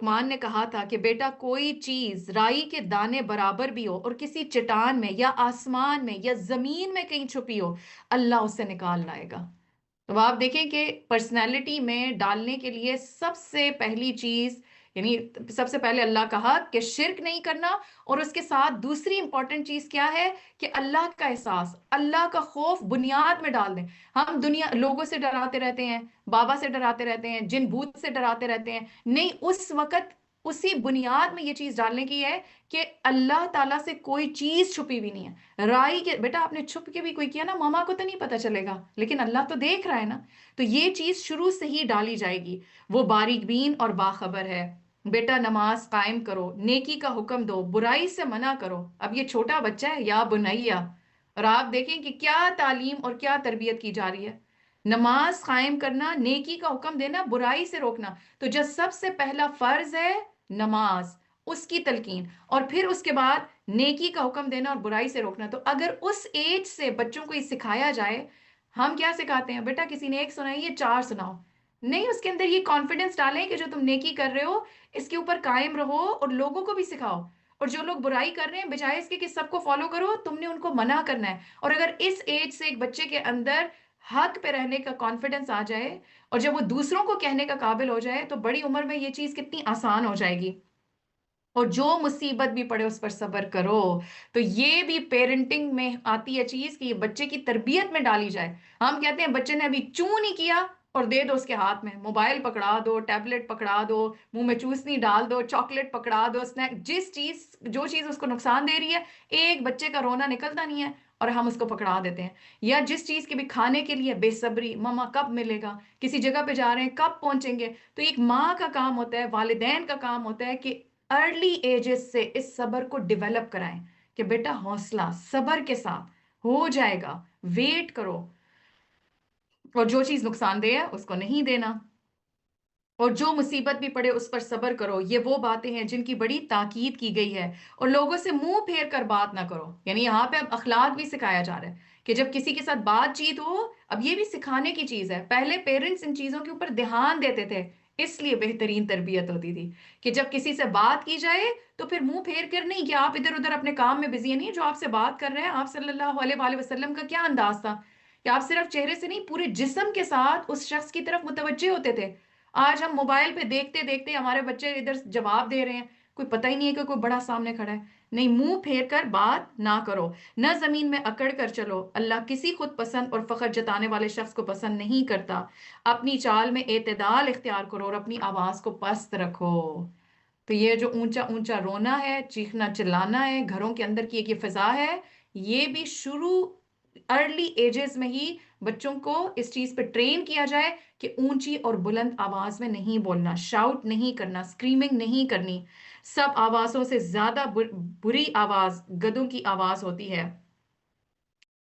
لقمان نے کہا تھا کہ بیٹا کوئی چیز رائی کے دانے برابر بھی ہو اور کسی چٹان میں یا آسمان میں یا زمین میں کہیں چھپی ہو، اللہ اسے نکال لائے گا۔ تو آپ دیکھیں کہ پرسنالٹی میں ڈالنے کے لیے سب سے پہلی چیز، یعنی سب سے پہلے اللہ کہا کہ شرک نہیں کرنا، اور اس کے ساتھ دوسری امپورٹنٹ چیز کیا ہے کہ اللہ کا احساس، اللہ کا خوف بنیاد میں ڈال دیں۔ ہم دنیا لوگوں سے ڈراتے رہتے ہیں، بابا سے ڈراتے رہتے ہیں، جن بھوت سے ڈراتے رہتے ہیں، نہیں، اس وقت اسی بنیاد میں یہ چیز ڈالنے کی ہے کہ اللہ تعالیٰ سے کوئی چیز چھپی بھی نہیں ہے۔ رائی کے بیٹا آپ نے چھپ کے بھی کوئی کیا نا، ماما کو تو نہیں پتا چلے گا، لیکن اللہ تو دیکھ رہا ہے نا۔ تو یہ چیز شروع سے ہی ڈالی جائے گی۔ وہ باریک بین اور باخبر ہے، بیٹا نماز قائم کرو، نیکی کا حکم دو، برائی سے منع کرو۔ اب یہ چھوٹا بچہ ہے، یا بنیا، اور آپ دیکھیں کہ کیا تعلیم اور کیا تربیت کی جا رہی ہے۔ نماز قائم کرنا، نیکی کا حکم دینا، برائی سے روکنا۔ تو جو سب سے پہلا فرض ہے نماز، اس کی تلقین، اور پھر اس کے بعد نیکی کا حکم دینا اور برائی سے روکنا۔ تو اگر اس ایج سے بچوں کو یہ سکھایا جائے، ہم کیا سکھاتے ہیں؟ بیٹا کسی نے ایک سنائی ہے، چار سناؤ۔ نہیں، اس کے اندر یہ کانفیڈنس ڈالیں کہ جو تم نیکی کر رہے ہو اس کے اوپر قائم رہو اور لوگوں کو بھی سکھاؤ، اور جو لوگ برائی کر رہے ہیں بجائے اس کے کہ سب کو فالو کرو، تم نے ان کو منع کرنا ہے۔ اور اگر اس ایج سے ایک بچے کے اندر حق پہ رہنے کا کانفیڈنس آ جائے، اور جب وہ دوسروں کو کہنے کا قابل ہو جائے، تو بڑی عمر میں یہ چیز کتنی آسان ہو جائے گی۔ اور جو مصیبت بھی پڑے اس پر صبر کرو۔ تو یہ بھی پیرنٹنگ میں آتی ہے چیز کہ یہ بچے کی تربیت میں ڈالی جائے۔ ہم کہتے ہیں بچے نے ابھی چوں نہیں کیا اور دے دو اس کے ہاتھ میں، موبائل پکڑا دو، ٹیبلٹ پکڑا دو، منہ میں چوسنی ڈال دو، چاکلیٹ پکڑا دو، اسنیک، جو چیز اس کو نقصان دے رہی ہے، ایک بچے کا رونا نکلتا نہیں ہے اور ہم اس کو پکڑا دیتے ہیں۔ یا جس چیز کے بھی کھانے کے لیے بے صبری، ماما کب ملے گا، کسی جگہ پہ جا رہے ہیں کب پہنچیں گے۔ تو ایک ماں کا کام ہوتا ہے، والدین کا کام ہوتا ہے کہ ارلی ایجز سے اس صبر کو ڈیولپ کرائیں کہ بیٹا حوصلہ صبر کے ساتھ ہو جائے گا، ویٹ کرو، اور جو چیز نقصان دہ ہے اس کو نہیں دینا، اور جو مصیبت بھی پڑے اس پر صبر کرو۔ یہ وہ باتیں ہیں جن کی بڑی تاکید کی گئی ہے۔ اور لوگوں سے منہ پھیر کر بات نہ کرو، یعنی یہاں پہ اب اخلاق بھی سکھایا جا رہا ہے کہ جب کسی کے ساتھ بات چیت ہو، اب یہ بھی سکھانے کی چیز ہے۔ پہلے پیرنٹس ان چیزوں کے اوپر دھیان دیتے تھے، اس لیے بہترین تربیت ہوتی تھی کہ جب کسی سے بات کی جائے تو پھر منہ پھیر کر نہیں کہ آپ ادھر ادھر اپنے کام میں بزی ہیں۔ نہیں، جو آپ سے بات کر رہے ہیں، آپ صلی اللہ علیہ وآلہ وسلم کا کیا انداز تھا کہ آپ صرف چہرے سے نہیں، پورے جسم کے ساتھ اس شخص کی طرف متوجہ ہوتے تھے۔ آج ہم موبائل پہ دیکھتے دیکھتے ہمارے بچے ادھر جواب دے رہے ہیں، کوئی پتہ ہی نہیں ہے کہ کوئی بڑا سامنے کھڑا ہے۔ نہیں، منہ پھیر کر بات نہ کرو، نہ زمین میں اکڑ کر چلو۔ اللہ کسی خود پسند اور فخر جتانے والے شخص کو پسند نہیں کرتا۔ اپنی چال میں اعتدال اختیار کرو اور اپنی آواز کو پست رکھو۔ تو یہ جو اونچا اونچا رونا ہے، چیخنا چلانا ہے، گھروں کے اندر کی ایک یہ فضا ہے، یہ بھی شروع ارلی ایجز میں ہی بچوں کو اس چیز پہ ٹرین کیا جائے کہ اونچی اور بلند آواز میں نہیں بولنا، شاؤٹ نہیں کرنا، سکریمنگ نہیں کرنی۔ سب آوازوں سے زیادہ بری آواز گدوں کی آواز ہوتی ہے۔